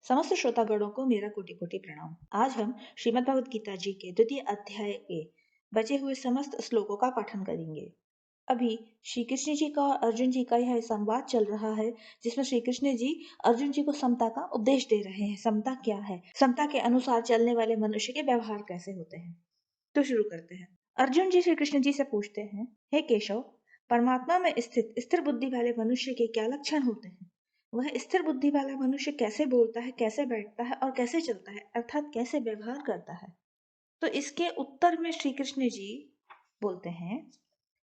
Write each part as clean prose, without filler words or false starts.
समस्त श्रोतागणों को मेरा कोटि कोटि प्रणाम। आज हम श्रीमद् भगवद गीता जी के द्वितीय अध्याय के बचे हुए समस्त श्लोकों का पाठन करेंगे। अभी श्री कृष्ण जी का और अर्जुन जी का यह संवाद चल रहा है, जिसमें श्री कृष्ण जी अर्जुन जी को समता का उपदेश दे रहे हैं। समता क्या है, समता के अनुसार चलने वाले मनुष्य के व्यवहार कैसे होते हैं। तो शुरू करते हैं। अर्जुन जी श्री कृष्ण जी से पूछते हैं, हे केशव, परमात्मा में स्थित स्थिर बुद्धि वाले मनुष्य के क्या लक्षण होते हैं? वह स्थिर बुद्धि वाला मनुष्य कैसे बोलता है, कैसे बैठता है और कैसे चलता है, अर्थात कैसे व्यवहार करता है? तो इसके उत्तर में श्री कृष्ण जी बोलते हैं,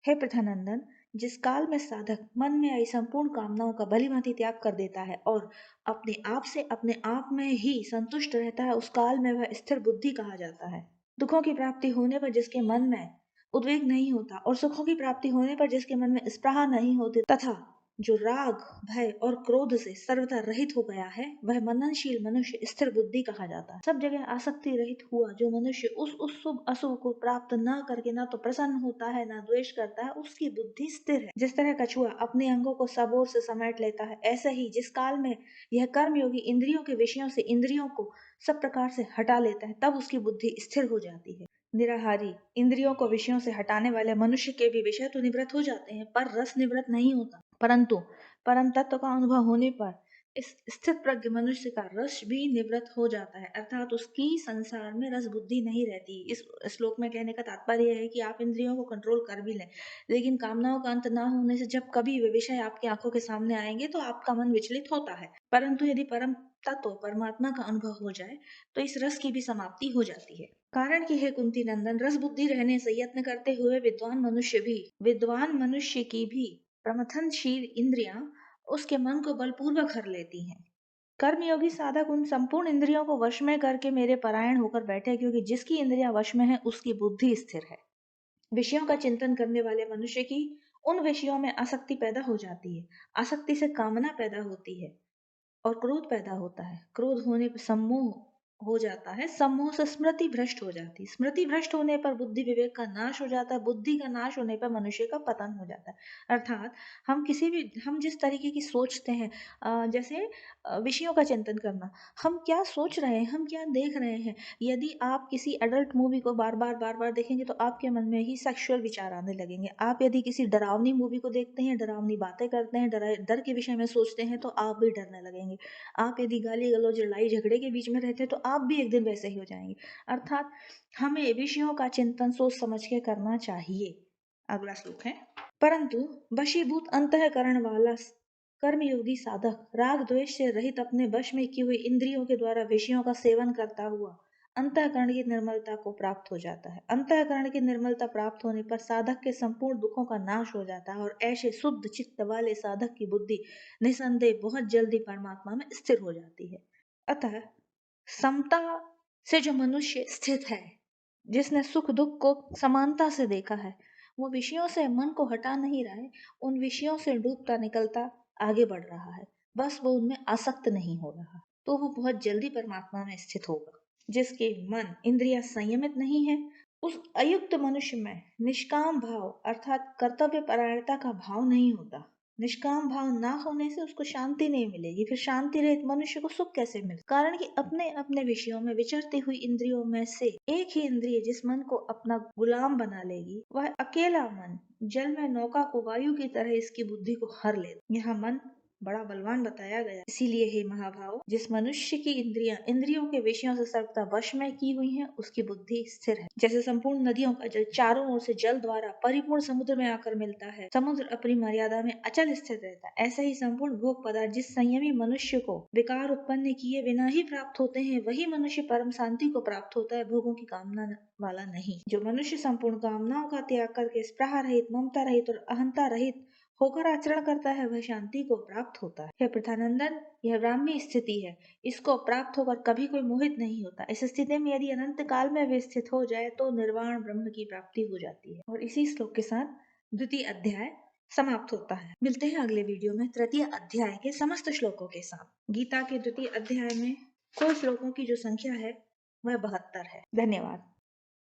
हे प्रथानंदन, जिस काल में साधक मन में आई संपूर्ण कामनाओं का भलीभांति त्याग कर देता है और अपने आप से अपने आप में ही संतुष्ट रहता है, उस काल में वह स्थिर बुद्धि कहा जाता है। दुखों की प्राप्ति होने पर जिसके मन में उद्वेग नहीं होता और सुखों की प्राप्ति होने पर जिसके मन में स्पृहा नहीं होती, तथा जो राग, भय और क्रोध से सर्वथा रहित हो गया है, वह मननशील मनुष्य स्थिर बुद्धि कहा जाता है। सब जगह आसक्ति रहित हुआ जो मनुष्य उस शुभ अशुभ को प्राप्त न करके न तो प्रसन्न होता है न द्वेष करता है, उसकी बुद्धि स्थिर है। जिस तरह कछुआ अपने अंगों को सब ओर से समेट लेता है, ऐसे ही जिस काल में यह कर्मयोगी इंद्रियों के विषयों से इंद्रियों को सब प्रकार से हटा लेता है, तब उसकी बुद्धि स्थिर हो जाती है। निराहारी इंद्रियों को विषयों से हटाने वाले मनुष्य के भी विषय तो निवृत्त हो जाते हैं, पर रस निवृत्त नहीं होता। परंतु परम तत्व का अनुभव होने पर इस स्थित प्रज्ञ मनुष्य का रस भी निवृत्त हो जाता है, अर्थात उसकी संसार में रस बुद्धि नहीं रहती। इस श्लोक में कहने का तात्पर्य है कि आप इंद्रियों को कंट्रोल कर भी लें, लेकिन कामनाओं का अंत ना होने से जब कभी वे विषय आपकी आंखों के सामने आएंगे तो आपका मन विचलित होता है। परंतु यदि परम तत्व परमात्मा का अनुभव हो जाए तो इस रस की भी समाप्ति हो जाती है। कारण कि हे कुंती नंदन, रस बुद्धि रहने से यत्न करते हुए विद्वान मनुष्य की भी प्रमथनशील इंद्रियां उसके मन को बलपूर्वक हर लेती हैं। कर्मयोगी साधक उन संपूर्ण इंद्रियों को वश में करके मेरे परायण होकर बैठे, क्योंकि जिसकी इंद्रियां वश में है उसकी बुद्धि स्थिर है। विषयों का चिंतन करने वाले मनुष्य की उन विषयों में आसक्ति पैदा हो जाती है। आसक्ति से कामना पैदा होती है और क्रोध पैदा होता है। क्रोध होने पर सम्मोह हो जाता है, सम्मोह से स्मृति भ्रष्ट हो जाती है, स्मृति भ्रष्ट होने पर बुद्धि विवेक का नाश हो जाता है, बुद्धि का नाश होने पर मनुष्य का पतन हो जाता है। अर्थात हम जिस तरीके की सोचते हैं, जैसे विषयों का चिंतन करना, हम क्या सोच रहे हैं, हम क्या देख रहे हैं। यदि आप किसी एडल्ट मूवी को बार बार देखेंगे तो आपके मन में ही सेक्सुअल विचार आने लगेंगे। आप यदि किसी डरावनी मूवी को देखते हैं, डरावनी बातें करते हैं, डर के विषय में सोचते हैं, तो आप भी डरने लगेंगे। आप यदि गाली गलौज लड़ाई झगड़े के बीच में रहते हैं तो आप भी एक दिन वैसे ही हो जाएंगे। अर्थात हमें विषयों का चिंतन सोच समझ के करना चाहिए। अगला श्लोक है, परंतु वशीभूत अंतःकरण वाला कर्मयोगी साधक राग द्वेष से रहित अपने वश में की हुई इंद्रियों के द्वारा विषयों का सेवन करता हुआ अंतःकरण की निर्मलता को प्राप्त हो जाता है। अंतःकरण की निर्मलता प्राप्त होने पर साधक के संपूर्ण दुखों का नाश हो जाता है और ऐसे शुद्ध चित्त वाले साधक की बुद्धि निसंदेह बहुत जल्दी परमात्मा में स्थिर हो जाती है। अतः समता से जो मनुष्य स्थित है, जिसने सुख दुख को समानता से देखा है, वो विषयों से मन को हटा नहीं रहा है, उन विषयों से डूबता निकलता आगे बढ़ रहा है, बस वो उनमें आसक्त नहीं हो रहा, तो वो बहुत जल्दी परमात्मा में स्थित होगा। जिसके मन इंद्रियां संयमित नहीं है, उस अयुक्त मनुष्य में निष्काम भाव अर्थात कर्तव्य परायणता का भाव नहीं होता। निष्काम भाव ना होने से उसको शांति नहीं मिलेगी, फिर शांति रहित मनुष्य को सुख कैसे मिले? कारण कि अपने अपने विषयों में विचरती हुई इंद्रियों में से एक ही इंद्रिय जिस मन को अपना गुलाम बना लेगी, वह अकेला मन जल में नौका को वायु की तरह इसकी बुद्धि को हर ले। यह मन बड़ा बलवान बताया गया। इसीलिए हे महाभाव, जिस मनुष्य की इंद्रियों के विषयों से सर्वथा वश में की हुई हैं, उसकी बुद्धि स्थिर है। जैसे संपूर्ण नदियों का जल चारों ओर से जल द्वारा परिपूर्ण समुद्र में आकर मिलता है, समुद्र अपनी मर्यादा में अचल स्थिर रहता है, ऐसे ही संपूर्ण भोग पदार्थ जिस संयमी मनुष्य को विकार उत्पन्न किए बिना ही प्राप्त होते हैं, वही मनुष्य परम शांति को प्राप्त होता है, भोगों की कामना वाला नहीं। जो मनुष्य संपूर्ण कामनाओं का त्याग करके स्पृहा रहित, ममता रहित और अहंता रहित होकर आचरण करता है, वह शांति को प्राप्त होता है। हे प्रथानंदन, यह ब्राह्मी स्थिति है, इसको प्राप्त होकर कभी कोई मोहित नहीं होता। इस स्थिति में यदि अनंत काल में वे स्थित हो जाए तो निर्वाण ब्रह्म की प्राप्ति हो जाती है। और इसी श्लोक के साथ द्वितीय अध्याय समाप्त होता है। मिलते हैं अगले वीडियो में तृतीय अध्याय के समस्त श्लोकों के साथ। गीता के द्वितीय अध्याय में कुल श्लोकों की जो संख्या है वह 72 है। धन्यवाद।